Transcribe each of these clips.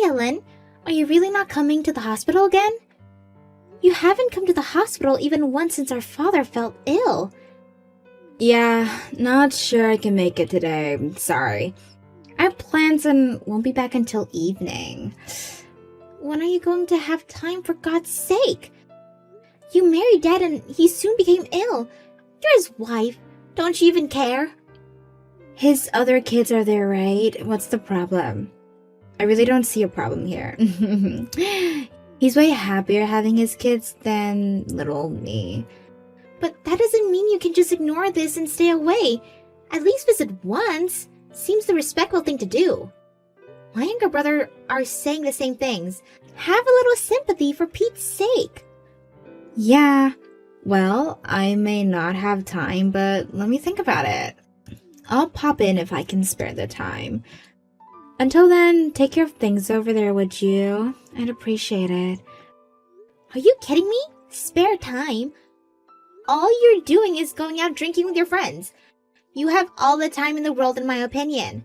Ellen. Are you really not coming to the hospital again? You haven't come to the hospital even once since our father fell ill. Yeah, not sure I can make it today. Sorry. I have plans and won't be back until evening. When are you going to have time, for God's sake? You married Dad and he soon became ill. You're his wife. Don't you even care? His other kids are there, right? What's the problem? I really don't see a problem here. He's way happier having his kids than little me. But that doesn't mean you can just ignore this and stay away. At least visit once. Seems the respectful thing to do. My younger brother are saying the same things. Have a little sympathy for Pete's sake. Yeah, well, I may not have time, but let me think about it. I'll pop in if I can spare the time. Until then, take care of things over there, would you? I'd appreciate it. Are you kidding me? Spare time? All you're doing is going out drinking with your friends. You have all the time in the world, in my opinion.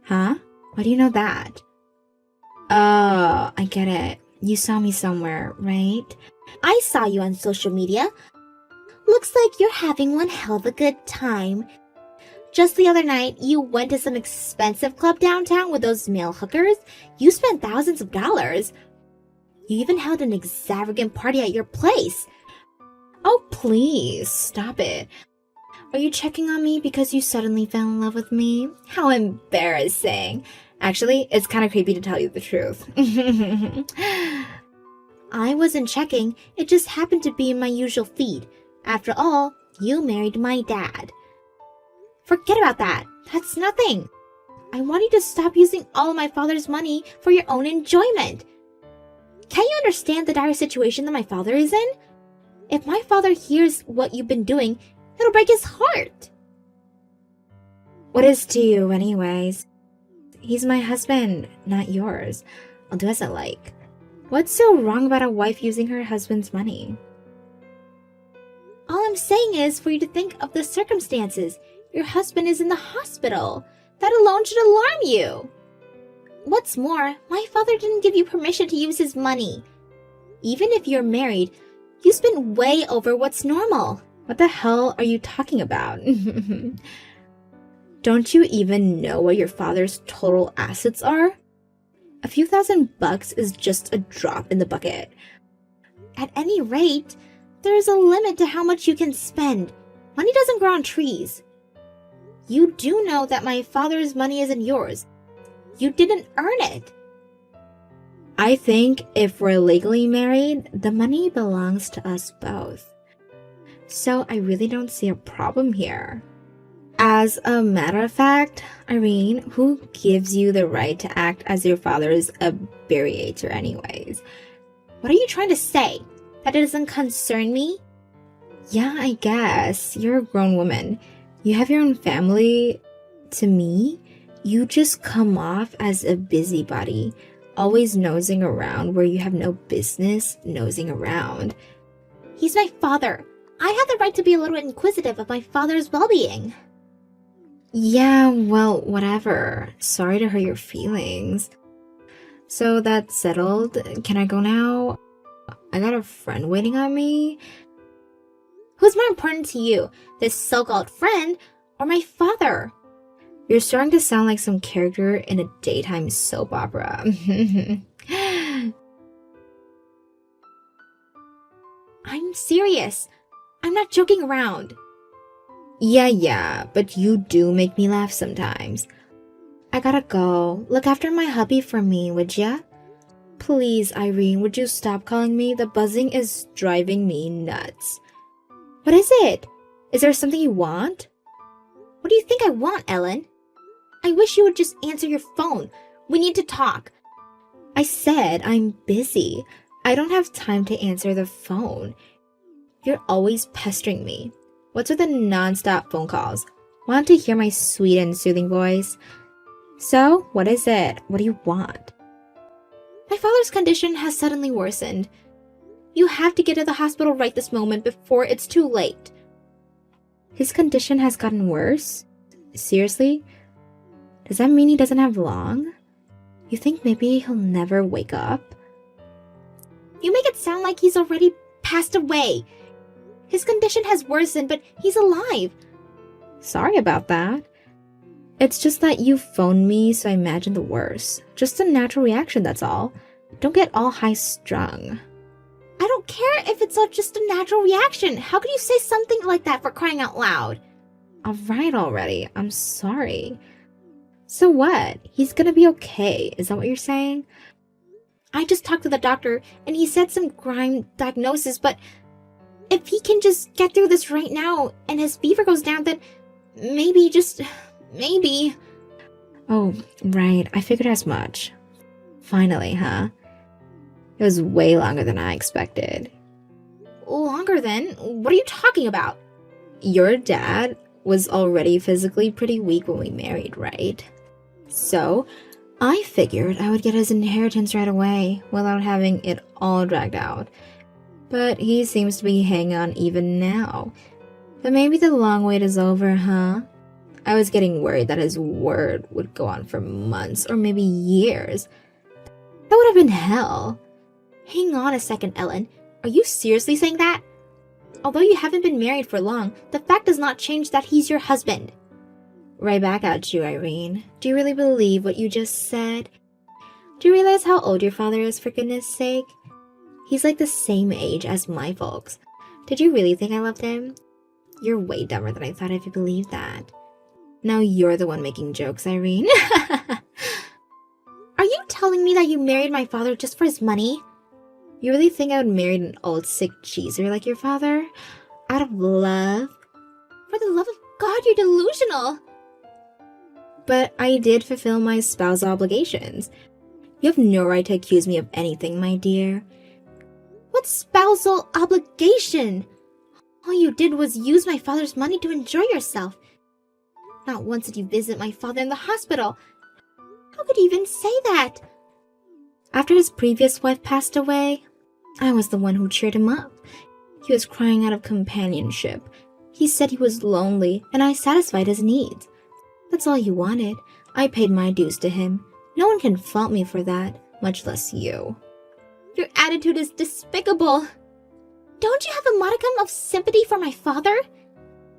Huh? Why do you know that? Oh, I get it. You saw me somewhere, right? I saw you on social media. Looks like you're having one hell of a good time. Just the other night, you went to some expensive club downtown with those male hookers. You spent thousands of dollars. You even held an extravagant party at your place. Oh, please, stop it. Are you checking on me because you suddenly fell in love with me? How embarrassing. Actually, it's kind of creepy to tell you the truth. I wasn't checking. It just happened to be in my usual feed. After all, you married my dad. Forget about that. That's nothing. I want you to stop using all of my father's money for your own enjoyment. Can't you understand the dire situation that my father is in? If my father hears what you've been doing, it'll break his heart. What is to you, anyways? He's my husband, not yours. I'll do as I like. What's so wrong about a wife using her husband's money? All I'm saying is for you to think of the circumstances. Your husband is in the hospital. That alone should alarm you. What's more, my father didn't give you permission to use his money. Even if you're married, you spend way over what's normal. What the hell are you talking about? Don't you even know what your father's total assets are? A few $1,000 is just a drop in the bucket. At any rate, there's a limit to how much you can spend. Money doesn't grow on trees. You do know that my father's money isn't yours. You didn't earn it. I think if we're legally married, the money belongs to us both. So I really don't see a problem here. As a matter of fact, Irene, who gives you the right to act as your father's abbreviator anyways? What are you trying to say? That it doesn't concern me? Yeah, I guess. You're a grown woman. You have your own family. To me, you just come off as a busybody, always nosing around where you have no business nosing around. He's my father. I have the right to be a little inquisitive of my father's well-being. Yeah, well, whatever. Sorry to hurt your feelings. So that's settled. Can I go now? I got a friend waiting on me. Who's more important to you, this so-called friend or my father? You're starting to sound like some character in a daytime soap opera. I'm serious. I'm not joking around. Yeah, but you do make me laugh sometimes. I gotta go. Look after my hubby for me, would ya? Please, Irene, would you stop calling me? The buzzing is driving me nuts. What is it? Is there something you want? What do you think I want, Ellen? I wish you would just answer your phone. We need to talk. I said I'm busy. I don't have time to answer the phone. You're always pestering me. What's with the non-stop phone calls? Want to hear my sweet and soothing voice? So, what is it? What do you want? My father's condition has suddenly worsened. You have to get to the hospital right this moment before it's too late. His condition has gotten worse? Seriously? Does that mean he doesn't have long? You think maybe he'll never wake up? You make it sound like he's already passed away. His condition has worsened, but he's alive. Sorry about that. It's just that you phoned me, so I imagine the worst. Just a natural reaction, that's all. Don't get all high-strung. I don't care if it's just a natural reaction. How could you say something like that, for crying out loud? Alright already, I'm sorry. So what? He's gonna be okay, is that what you're saying? I just talked to the doctor, and he said some grime diagnosis, but if he can just get through this right now, and his fever goes down, then maybe, maybe. Oh, right, I figured as much. Finally, huh? It was way longer than I expected. Longer than? What are you talking about? Your dad was already physically pretty weak when we married, right? So, I figured I would get his inheritance right away without having it all dragged out. But he seems to be hanging on even now. But maybe the long wait is over, huh? I was getting worried that his word would go on for months or maybe years. That would have been hell. Hang on a second, Ellen. Are you seriously saying that? Although you haven't been married for long, the fact does not change that he's your husband. Right back at you, Irene. Do you really believe what you just said? Do you realize how old your father is, for goodness sake? He's like the same age as my folks. Did you really think I loved him? You're way dumber than I thought if you believed that. Now you're the one making jokes, Irene. Are you telling me that you married my father just for his money? You really think I would marry an old sick cheeser like your father? Out of love? For the love of God, you're delusional. But I did fulfill my spousal obligations. You have no right to accuse me of anything, my dear. What spousal obligation? All you did was use my father's money to enjoy yourself. Not once did you visit my father in the hospital. How could you even say that? After his previous wife passed away, I was the one who cheered him up. He was crying out of companionship. He said he was lonely, and I satisfied his needs. That's all he wanted. I paid my dues to him. No one can fault me for that, much less you. Your attitude is despicable. Don't you have a modicum of sympathy for my father?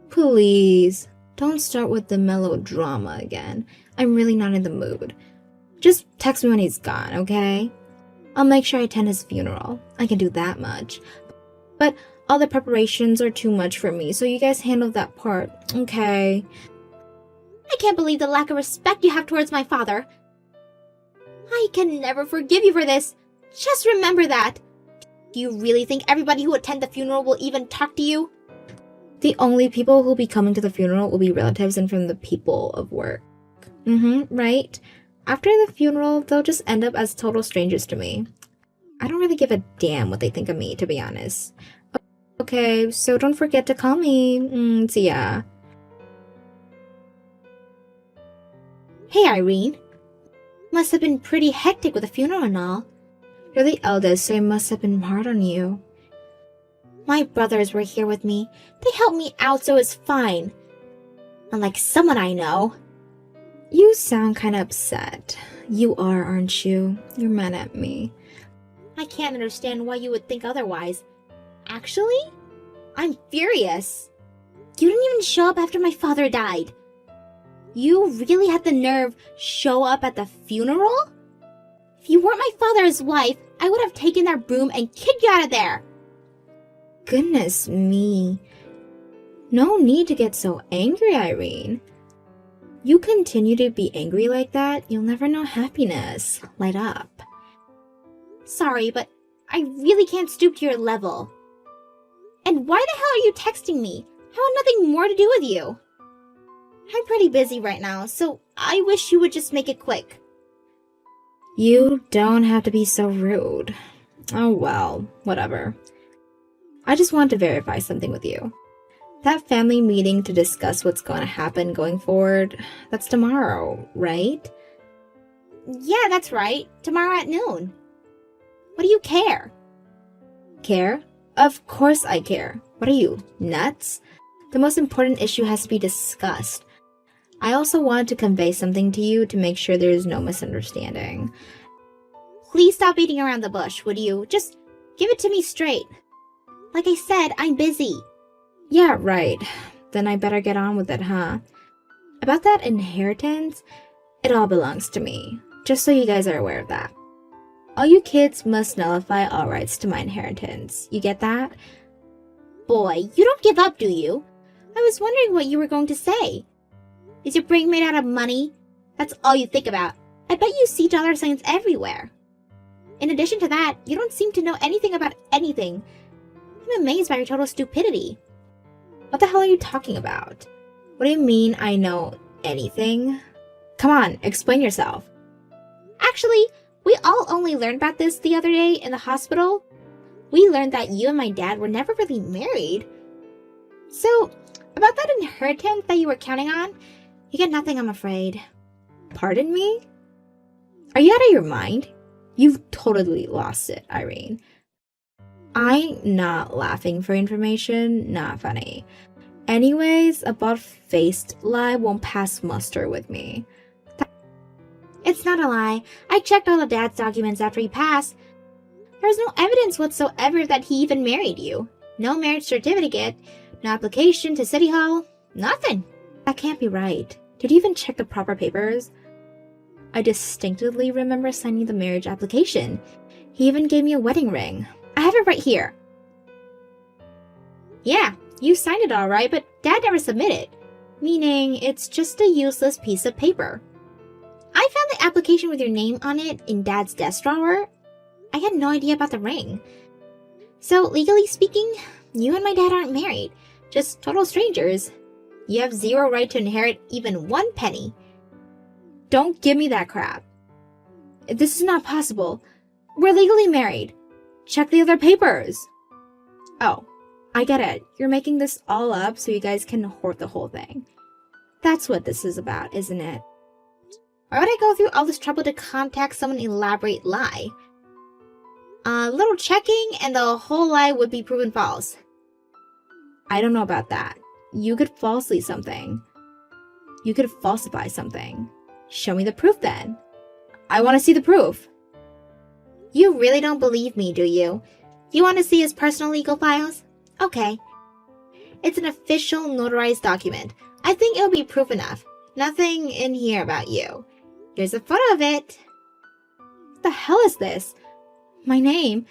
Please, don't start with the melodrama again. I'm really not in the mood. Just text me when he's gone, okay? I'll make sure I attend his funeral. I can do that much. But all the preparations are too much for me, so you guys handle that part, okay? I can't believe the lack of respect you have towards my father. I can never forgive you for this. Just remember that. Do you really think everybody who attend the funeral will even talk to you? The only people who'll be coming to the funeral will be relatives and from the people of work. Right? After the funeral, they'll just end up as total strangers to me. I don't really give a damn what they think of me, to be honest. Okay, so don't forget to call me. See ya. Hey, Irene. Must have been pretty hectic with the funeral and all. You're the eldest, so it must have been hard on you. My brothers were here with me. They helped me out, so it's fine. Unlike someone I know. You sound kinda upset. You are, aren't you? You're mad at me. I can't understand why you would think otherwise. Actually, I'm furious. You didn't even show up after my father died. You really had the nerve show up at the funeral? If you weren't my father's wife, I would have taken their broom and kicked you out of there. Goodness me. No need to get so angry, Irene. You continue to be angry like that, you'll never know happiness. Light up. Sorry, but I really can't stoop to your level. And why the hell are you texting me? I want nothing more to do with you. I'm pretty busy right now, so I wish you would just make it quick. You don't have to be so rude. Oh well, whatever. I just want to verify something with you. That family meeting to discuss what's going to happen going forward, that's tomorrow, right? Yeah, that's right. Tomorrow at noon. What do you care? Care? Of course I care. What are you, nuts? The most important issue has to be discussed. I also wanted to convey something to you to make sure there's no misunderstanding. Please stop beating around the bush, would you? Just give it to me straight. Like I said, I'm busy. Yeah, right. Then I better get on with it, huh? About that inheritance, it all belongs to me. Just so you guys are aware of that. All you kids must nullify all rights to my inheritance. You get that? Boy, you don't give up, do you? I was wondering what you were going to say. Is your brain made out of money? That's all you think about. I bet you see dollar signs everywhere. In addition to that, you don't seem to know anything about anything. I'm amazed by your total stupidity. What the hell are you talking about? What do you mean I know anything? Come on, explain yourself. Actually, we all only learned about this the other day in the hospital. We learned that you and my dad were never really married. So, about that inheritance that you were counting on, you get nothing, I'm afraid. Pardon me? Are you out of your mind? You've totally lost it, Irene. I'm not laughing for information, not funny. Anyways, a butt-faced lie won't pass muster with me. It's not a lie. I checked all of Dad's documents after he passed. There's no evidence whatsoever that he even married you. No marriage certificate, no application to City Hall, nothing. That can't be right. Did you even check the proper papers? I distinctly remember signing the marriage application. He even gave me a wedding ring. I have it right here. Yeah, you signed it all right, but Dad never submitted. Meaning, it's just a useless piece of paper. I found the application with your name on it in Dad's desk drawer. I had no idea about the ring. So, legally speaking, you and my dad aren't married. Just total strangers. You have zero right to inherit even 1 penny. Don't give me that crap. This is not possible. We're legally married. Check the other papers. Oh, I get it. You're making this all up so you guys can hoard the whole thing. That's what this is about, isn't it? Why would I go through all this trouble to contact someone elaborate lie? A little checking and the whole lie would be proven false. I don't know about that. You could falsely something. You could falsify something. Show me the proof then. I want to see the proof. You really don't believe me, do you? You want to see his personal legal files? Okay. It's an official notarized document. I think it'll be proof enough. Nothing in here about you. Here's a photo of it. What the hell is this? My name?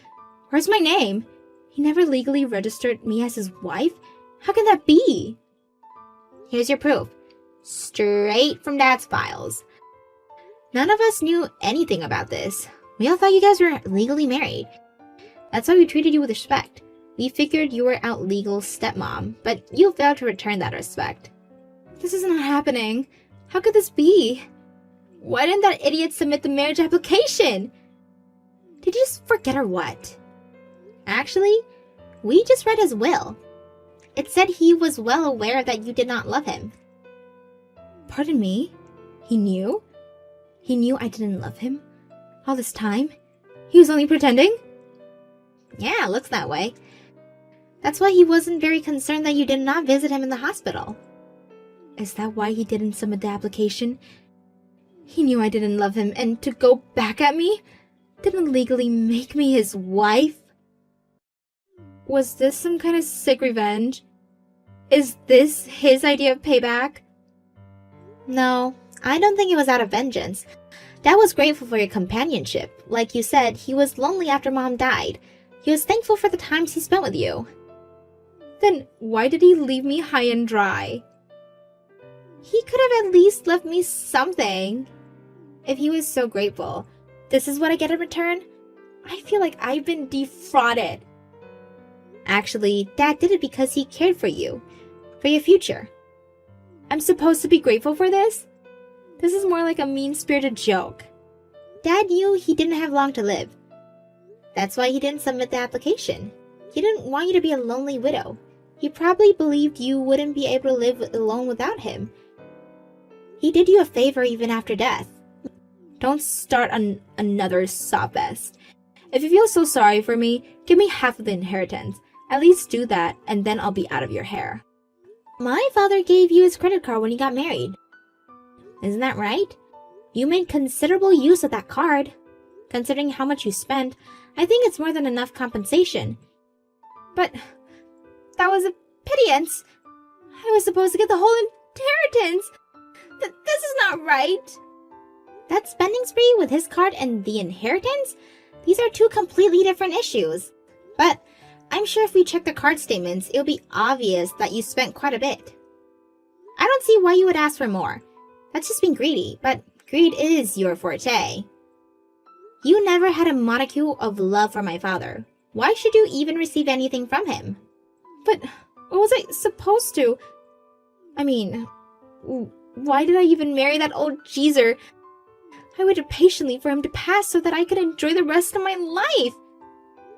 Where's my name? He never legally registered me as his wife? How can that be? Here's your proof. Straight from Dad's files. None of us knew anything about this. We all thought you guys were legally married. That's why we treated you with respect. We figured you were our legal stepmom, but you failed to return that respect. This is not happening. How could this be? Why didn't that idiot submit the marriage application? Did you just forget or what? Actually, we just read his will. It said he was well aware that you did not love him. Pardon me? He knew? He knew I didn't love him? All this time? He was only pretending? Yeah, looks that way. That's why he wasn't very concerned that you did not visit him in the hospital. Is that why he didn't submit the application? He knew I didn't love him, and to go back at me? Didn't legally make me his wife? Was this some kind of sick revenge? Is this his idea of payback? No, I don't think it was out of vengeance. Dad was grateful for your companionship. Like you said, he was lonely after Mom died. He was thankful for the times he spent with you. Then why did he leave me high and dry? He could have at least left me something. If he was so grateful, this is what I get in return? I feel like I've been defrauded. Actually, Dad did it because he cared for you. For your future. I'm supposed to be grateful for this? This is more like a mean-spirited joke. Dad knew he didn't have long to live. That's why he didn't submit the application. He didn't want you to be a lonely widow. He probably believed you wouldn't be able to live alone without him. He did you a favor even after death. Don't start another sob fest. If you feel so sorry for me, give me half of the inheritance. At least do that, and then I'll be out of your hair. My father gave you his credit card when he got married. Isn't that right? You made considerable use of that card. Considering how much you spent, I think it's more than enough compensation. But that was a pittance. I was supposed to get the whole inheritance. This is not right. That spending spree with his card and the inheritance? These are two completely different issues. But I'm sure if we check the card statements, it'll be obvious that you spent quite a bit. I don't see why you would ask for more. That's just being greedy, but greed is your forte. You never had a modicum of love for my father. Why should you even receive anything from him? But what was I supposed to? I mean, why did I even marry that old geezer? I waited patiently for him to pass so that I could enjoy the rest of my life.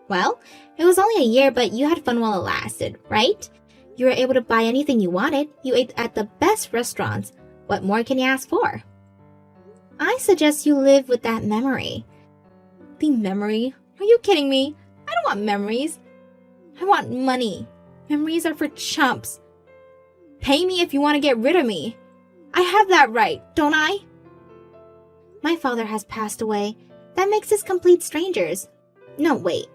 Well, it was only a year, but you had fun while it lasted, right? You were able to buy anything you wanted. You ate at the best restaurants. What more can you ask for? I suggest you live with that memory. The memory? Are you kidding me? I don't want memories. I want money. Memories are for chumps. Pay me if you want to get rid of me. I have that right, don't I? My father has passed away. That makes us complete strangers. No, wait.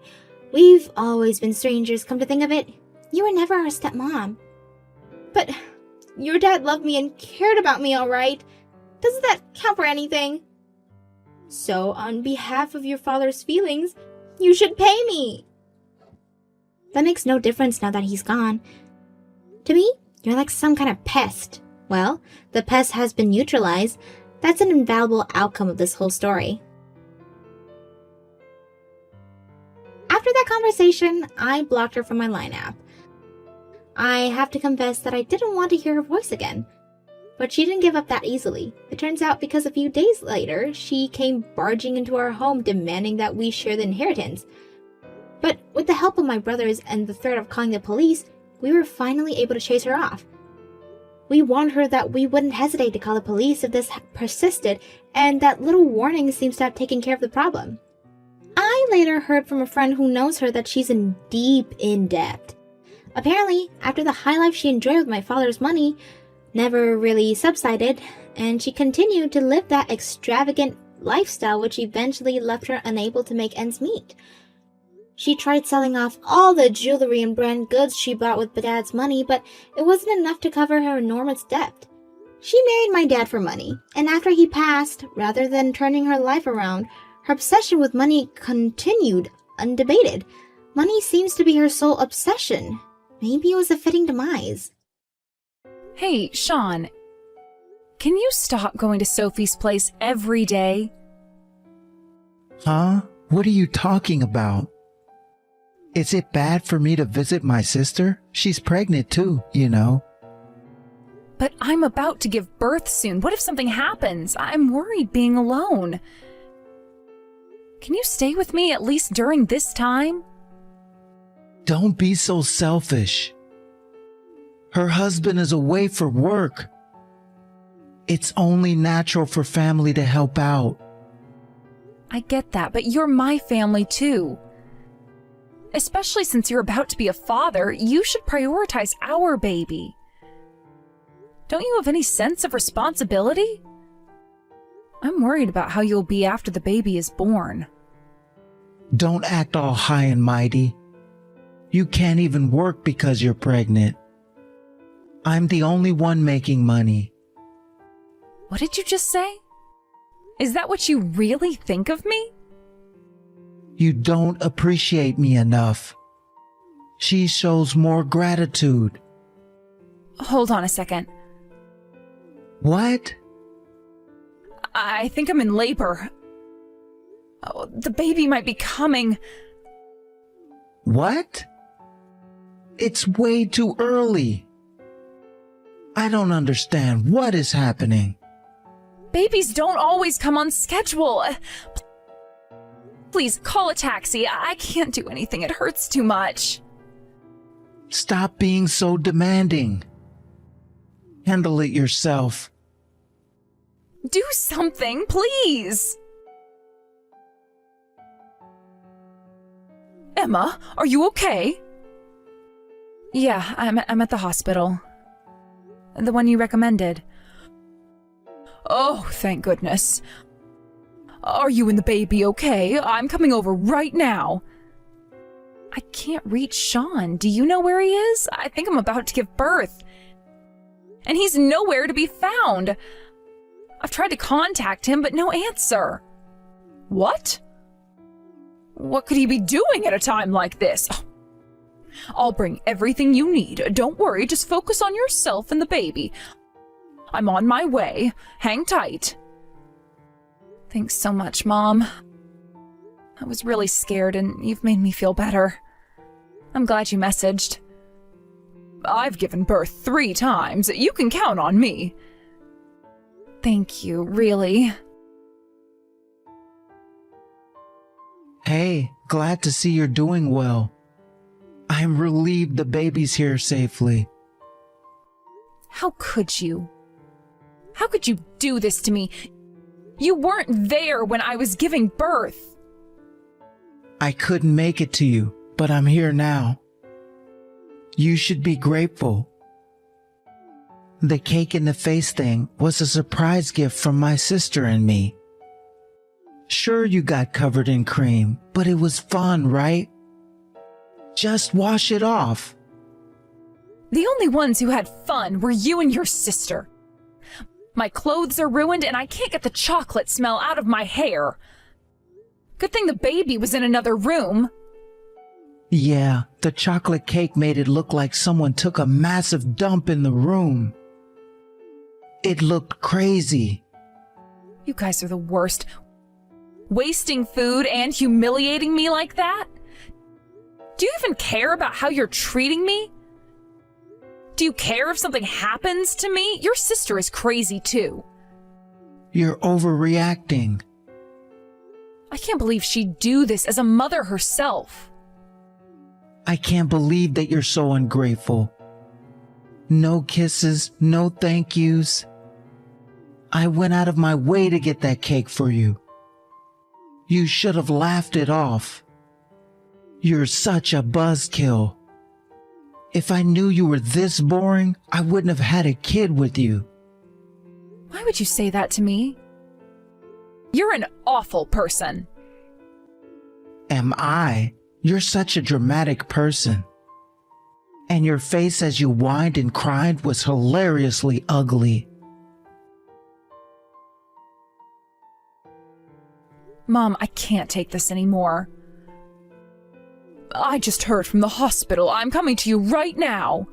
We've always been strangers, come to think of it. You were never our stepmom. But your dad loved me and cared about me, all right? Doesn't that count for anything? So, on behalf of your father's feelings, you should pay me. That makes no difference now that he's gone. To me, you're like some kind of pest. Well, the pest has been neutralized. That's an invaluable outcome of this whole story. After that conversation, I blocked her from my Line app. I have to confess that I didn't want to hear her voice again. But she didn't give up that easily. It turns out because a few days later, she came barging into our home demanding that we share the inheritance. But with the help of my brothers and the threat of calling the police, we were finally able to chase her off. We warned her that we wouldn't hesitate to call the police if this persisted, and that little warning seems to have taken care of the problem. I later heard from a friend who knows her that she's in deep in debt. Apparently, after the high life she enjoyed with my father's money never really subsided, and she continued to live that extravagant lifestyle which eventually left her unable to make ends meet. She tried selling off all the jewelry and brand goods she bought with Dad's money, but it wasn't enough to cover her enormous debt. She married my dad for money, and after he passed, rather than turning her life around, her obsession with money continued undebated. Money seems to be her sole obsession. Maybe it was a fitting demise. Hey, Sean. Can you stop going to Sophie's place every day? Huh? What are you talking about? Is it bad for me to visit my sister? She's pregnant too, you know. But I'm about to give birth soon. What if something happens? I'm worried being alone. Can you stay with me at least during this time? Don't be so selfish. Her husband is away for work. It's only natural for family to help out. I get that, but you're my family too. Especially since you're about to be a father, you should prioritize our baby. Don't you have any sense of responsibility? I'm worried about how you'll be after the baby is born. Don't act all high and mighty. You can't even work because you're pregnant. I'm the only one making money. What did you just say? Is that what you really think of me? You don't appreciate me enough. She shows more gratitude. Hold on a second. What? I think I'm in labor. Oh, the baby might be coming. What? It's way too early. I don't understand what is happening. Babies don't always come on schedule. Please call a taxi. I can't do anything. It hurts too much. Stop being so demanding. Handle it yourself. Do something, please. Emma, are you okay? Yeah, I'm at the hospital. The one you recommended. thank goodness. Are you and the baby okay? I'm coming over right now. I can't reach Sean. Do you know where he is? I think I'm about to give birth. And he's nowhere to be found. I've tried to contact him, but no answer. What? What could he be doing at a time like this? I'll bring everything you need. Don't worry, just focus on yourself and the baby. I'm on my way. Hang tight. Thanks so much, Mom. I was really scared and you've made me feel better. I'm glad you messaged. I've given birth 3 times. You can count on me. Thank you, really. Hey, glad to see you're doing well. I'm relieved the baby's here safely. How could you? How could you do this to me? You weren't there when I was giving birth. I couldn't make it to you, but I'm here now. You should be grateful. The cake in the face thing was a surprise gift from my sister and me. Sure, you got covered in cream, but it was fun, right? Just wash it off. The only ones who had fun were you and your sister. My clothes are ruined and I can't get the chocolate smell out of my hair. Good thing the baby was in another room. Yeah, the chocolate cake made it look like someone took a massive dump in the room. It looked crazy. You guys are the worst. Wasting food and humiliating me like that? Do you even care about how you're treating me? Do you care if something happens to me? Your sister is crazy too. You're overreacting. I can't believe she'd do this as a mother herself. I can't believe that you're so ungrateful. No kisses, no thank yous. I went out of my way to get that cake for you. You should have laughed it off. You're such a buzzkill. If I knew you were this boring, I wouldn't have had a kid with you. Why would you say that to me? You're an awful person. Am I? You're such a dramatic person. And your face as you whined and cried was hilariously ugly. Mom, I can't take this anymore. I just heard from the hospital. I'm coming to you right now.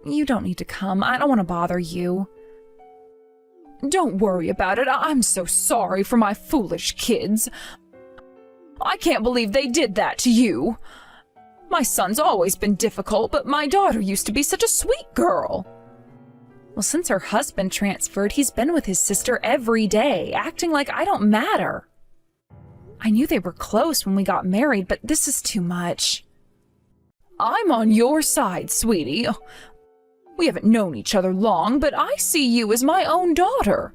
You don't need to come. I don't want to bother you. Don't worry about it. I'm so sorry for my foolish kids. I can't believe they did that to you. My son's always been difficult, but my daughter used to be such a sweet girl. Well, since her husband transferred, he's been with his sister every day, acting like I don't matter. I knew they were close when we got married, but this is too much. I'm on your side, sweetie. We haven't known each other long, but I see you as my own daughter.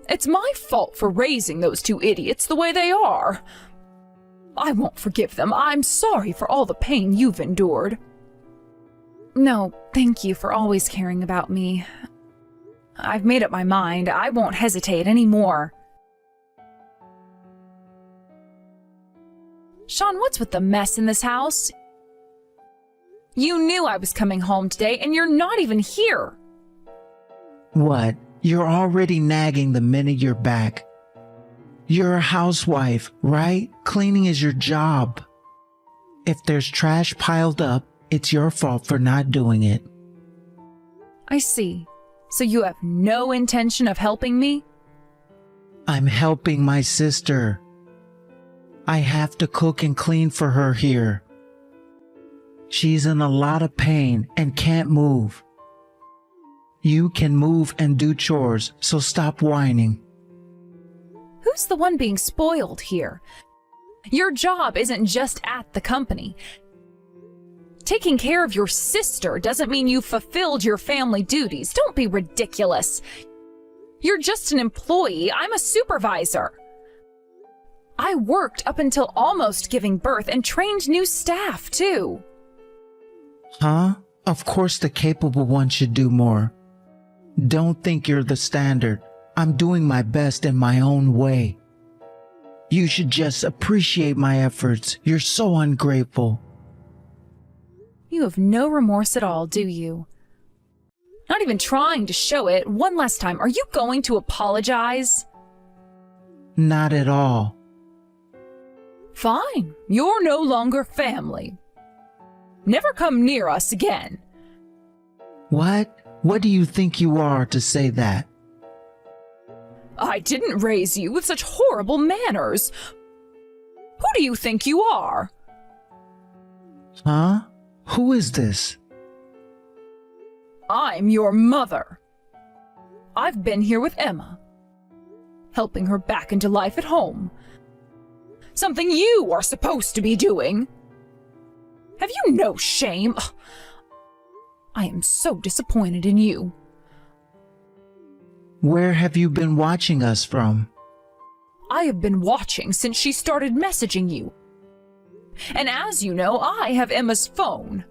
It's my fault for raising those 2 idiots the way they are. I won't forgive them. I'm sorry for all the pain you've endured. No, thank you for always caring about me. I've made up my mind. I won't hesitate anymore. Sean, what's with the mess in this house? You knew I was coming home today, and you're not even here. What? You're already nagging the minute you're back. You're a housewife, right? Cleaning is your job. If there's trash piled up, it's your fault for not doing it. I see. So you have no intention of helping me? I'm helping my sister. I have to cook and clean for her here. She's in a lot of pain and can't move. You can move and do chores, so stop whining. Who's the one being spoiled here? Your job isn't just at the company. Taking care of your sister doesn't mean you've fulfilled your family duties. Don't be ridiculous. You're just an employee. I'm a supervisor. I worked up until almost giving birth and trained new staff, too. Huh? Of course the capable one should do more. Don't think you're the standard. I'm doing my best in my own way. You should just appreciate my efforts. You're so ungrateful. You have no remorse at all, do you? Not even trying to show it. One last time, are you going to apologize? Not at all. Fine, you're no longer family. Never come near us again. What? What do you think you are to say that? I didn't raise you with such horrible manners. Who do you think you are? Huh? Who is this? I'm your mother. I've been here with Emma, helping her back into life at home. Something you are supposed to be doing. Have you no shame? Ugh. I am so disappointed in you. Where have you been watching us from? I have been watching since she started messaging you. And as you know, I have Emma's phone.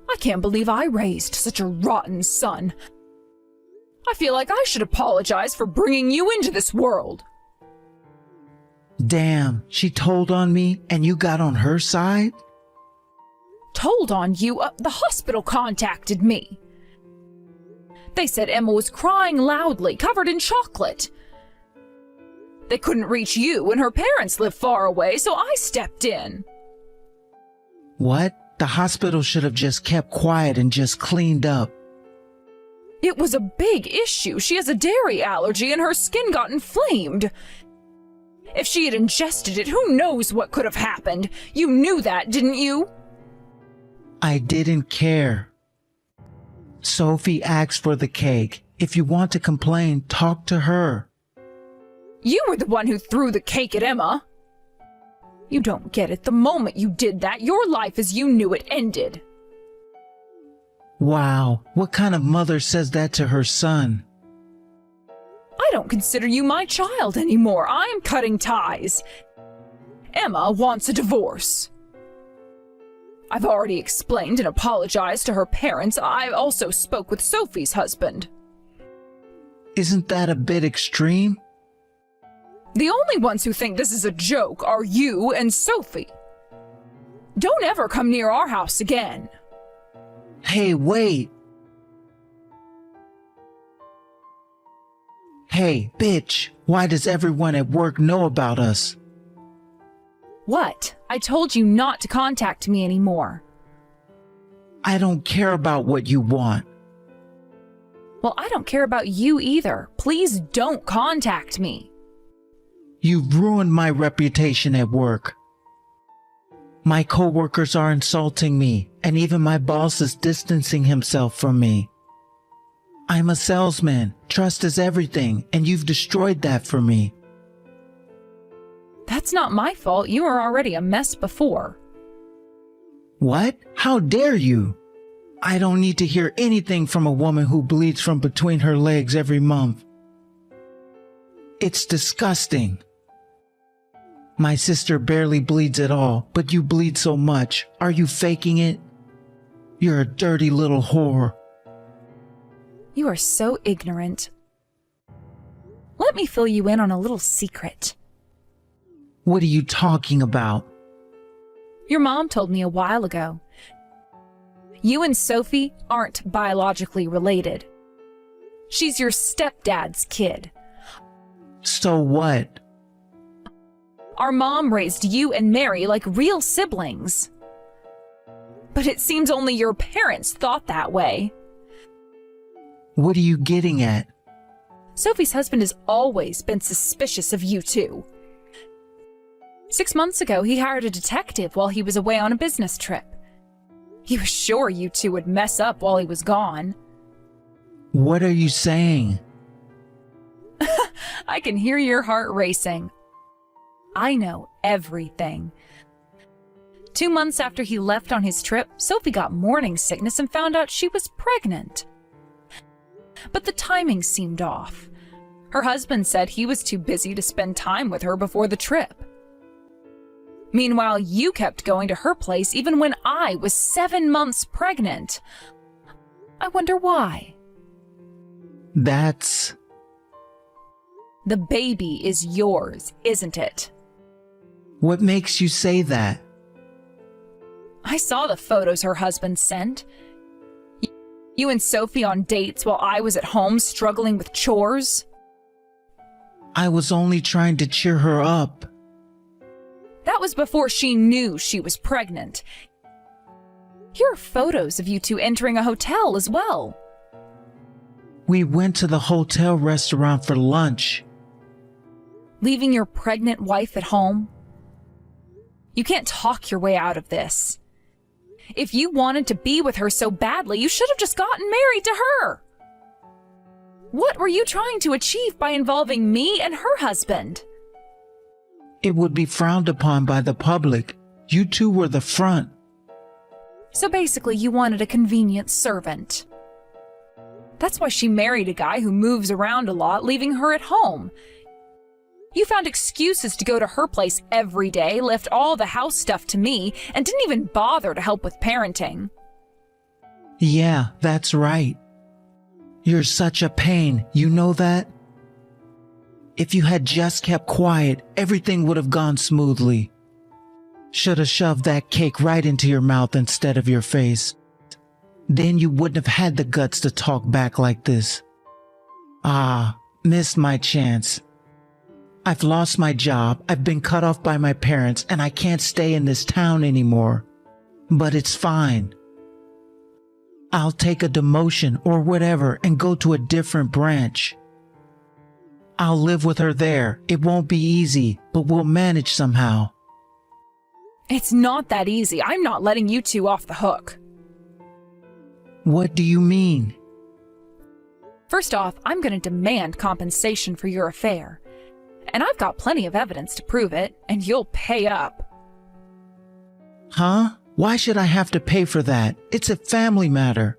I can't believe I raised such a rotten son. I feel like I should apologize for bringing you into this world. Damn, she told on me and you got on her side? Told on you? The hospital contacted me. They said Emma was crying loudly, covered in chocolate. They couldn't reach you, and her parents live far away, so I stepped in. What? The hospital should have just kept quiet and just cleaned up. It was a big issue. She has a dairy allergy and her skin got inflamed. If she had ingested it, who knows what could have happened? You knew that, didn't you? I didn't care. Sophie asked for the cake. If you want to complain, talk to her. You were the one who threw the cake at Emma. You don't get it. The moment you did that, your life as you knew it ended. Wow, what kind of mother says that to her son? I don't consider you my child anymore. I am cutting ties. Emma wants a divorce. I've already explained and apologized to her parents. I also spoke with Sophie's husband. Isn't that a bit extreme? The only ones who think this is a joke are you and Sophie. Don't ever come near our house again. Hey, wait. Hey, bitch, why does everyone at work know about us? What? I told you not to contact me anymore. I don't care about what you want. Well, I don't care about you either. Please don't contact me. You've ruined my reputation at work. My coworkers are insulting me, and even my boss is distancing himself from me. I'm a salesman. Trust is everything, and you've destroyed that for me. That's not my fault. You were already a mess before. What? How dare you? I don't need to hear anything from a woman who bleeds from between her legs every month. It's disgusting. My sister barely bleeds at all, but you bleed so much. Are you faking it? You're a dirty little whore. You are so ignorant. Let me fill you in on a little secret. What are you talking about? Your mom told me a while ago. You and Sophie aren't biologically related. She's your stepdad's kid. So what? Our mom raised you and Mary like real siblings. But it seems only your parents thought that way. What are you getting at? Sophie's husband has always been suspicious of you two. 6 months ago, he hired a detective while he was away on a business trip. He was sure you two would mess up while he was gone. What are you saying? I can hear your heart racing. I know everything. 2 months after he left on his trip, Sophie got morning sickness and found out she was pregnant. But the timing seemed off. Her husband said he was too busy to spend time with her before the trip. Meanwhile, you kept going to her place even when I was 7 months pregnant. I wonder why. That's... The baby is yours, isn't it? What makes you say that? I saw the photos her husband sent. You and Sophie on dates while I was at home struggling with chores. I was only trying to cheer her up. That was before she knew she was pregnant. Here are photos of you two entering a hotel as well. We went to the hotel restaurant for lunch. Leaving your pregnant wife at home? You can't talk your way out of this. If you wanted to be with her so badly, you should have just gotten married to her. What were you trying to achieve by involving me and her husband? It would be frowned upon by the public. You two were the front. So basically, you wanted a convenient servant. That's why she married a guy who moves around a lot, leaving her at home. You found excuses to go to her place every day, left all the house stuff to me, and didn't even bother to help with parenting. Yeah, that's right. You're such a pain, you know that? If you had just kept quiet, everything would have gone smoothly. Should have shoved that cake right into your mouth instead of your face. Then you wouldn't have had the guts to talk back like this. Ah, missed my chance. I've lost my job, I've been cut off by my parents, and I can't stay in this town anymore. But it's fine. I'll take a demotion or whatever and go to a different branch. I'll live with her there. It won't be easy, but we'll manage somehow. It's not that easy. I'm not letting you two off the hook. What do you mean? First off, I'm going to demand compensation for your affair. And I've got plenty of evidence to prove it, and you'll pay up. Huh? Why should I have to pay for that? It's a family matter.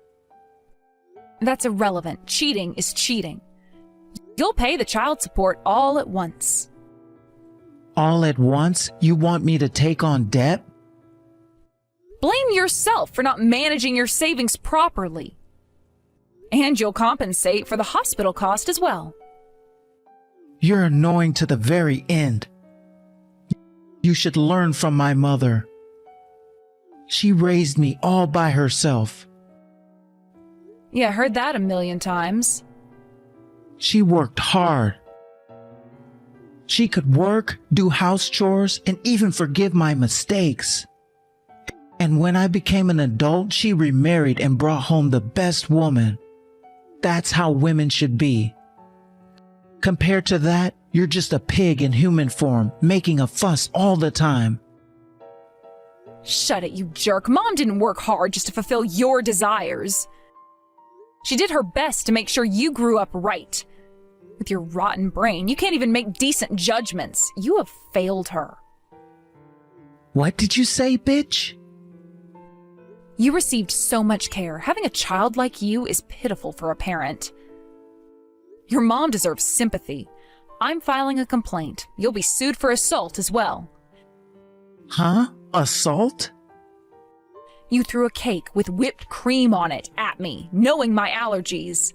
That's irrelevant. Cheating is cheating. You'll pay the child support all at once. All at once? You want me to take on debt? Blame yourself for not managing your savings properly. And you'll compensate for the hospital cost as well. You're annoying to the very end. You should learn from my mother. She raised me all by herself. Yeah, heard that a million times. She worked hard. She could work, do house chores, and even forgive my mistakes. And when I became an adult, she remarried and brought home the best woman. That's how women should be. Compared to that, you're just a pig in human form, making a fuss all the time. Shut it, you jerk. Mom didn't work hard just to fulfill your desires. She did her best to make sure you grew up right. With your rotten brain, you can't even make decent judgments. You have failed her. What did you say, bitch? You received so much care. Having a child like you is pitiful for a parent. Your mom deserves sympathy. I'm filing a complaint. You'll be sued for assault as well. Huh? Assault? You threw a cake with whipped cream on it at me, knowing my allergies.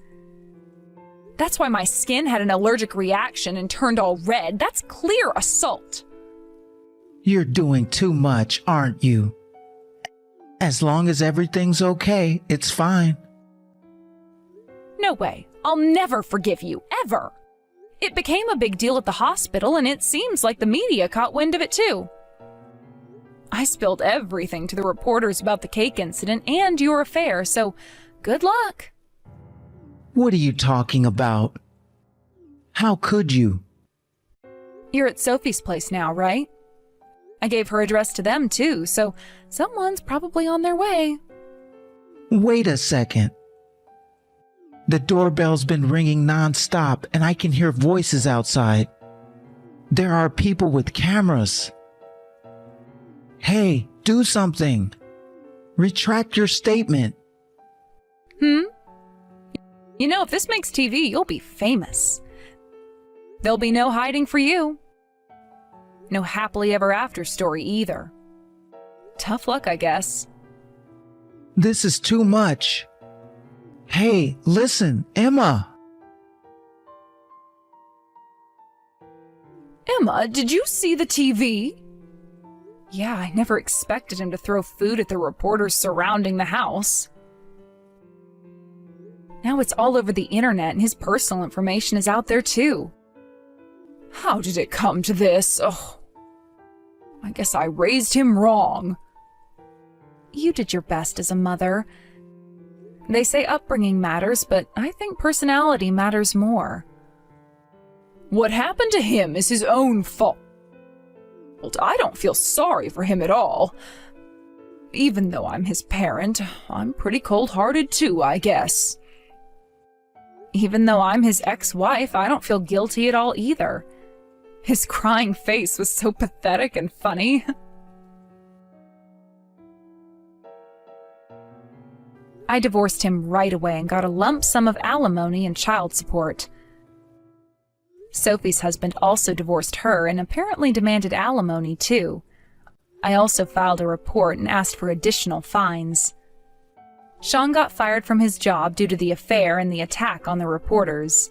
That's why my skin had an allergic reaction and turned all red. That's clear assault. You're doing too much, aren't you? As long as everything's okay, it's fine. No way. I'll never forgive you, ever. It became a big deal at the hospital, and it seems like the media caught wind of it too. I spilled everything to the reporters about the cake incident and your affair, so good luck. What are you talking about? How could you? You're at Sophie's place now, right? I gave her address to them too, so someone's probably on their way. Wait a second. The doorbell's been ringing non-stop and I can hear voices outside. There are people with cameras. Hey, do something. Retract your statement. You know, if this makes TV, you'll be famous. There'll be no hiding for you. No happily ever after story either. Tough luck, I guess. This is too much. Hey, listen, Emma. Emma, did you see the TV? Yeah, I never expected him to throw food at the reporters surrounding the house. Now it's all over the internet and his personal information is out there too. How did it come to this? Oh, I guess I raised him wrong. You did your best as a mother. They say upbringing matters, but I think personality matters more. What happened to him is his own fault. I don't feel sorry for him at all. Even though I'm his parent, I'm pretty cold-hearted too, I guess. Even though I'm his ex-wife, I don't feel guilty at all either. His crying face was so pathetic and funny. I divorced him right away and got a lump sum of alimony and child support. Sophie's husband also divorced her and apparently demanded alimony too. I also filed a report and asked for additional fines. Sean got fired from his job due to the affair and the attack on the reporters.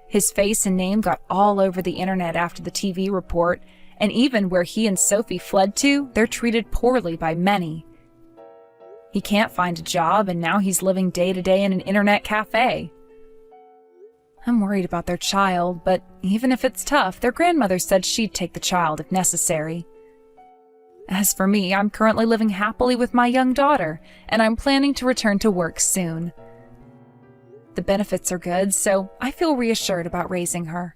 His face and name got all over the internet after the TV report, and even where he and Sophie fled to, they're treated poorly by many. He can't find a job, and now he's living day to day in an internet cafe. I'm worried about their child, but even if it's tough, their grandmother said she'd take the child if necessary. As for me, I'm currently living happily with my young daughter, and I'm planning to return to work soon. The benefits are good, so I feel reassured about raising her.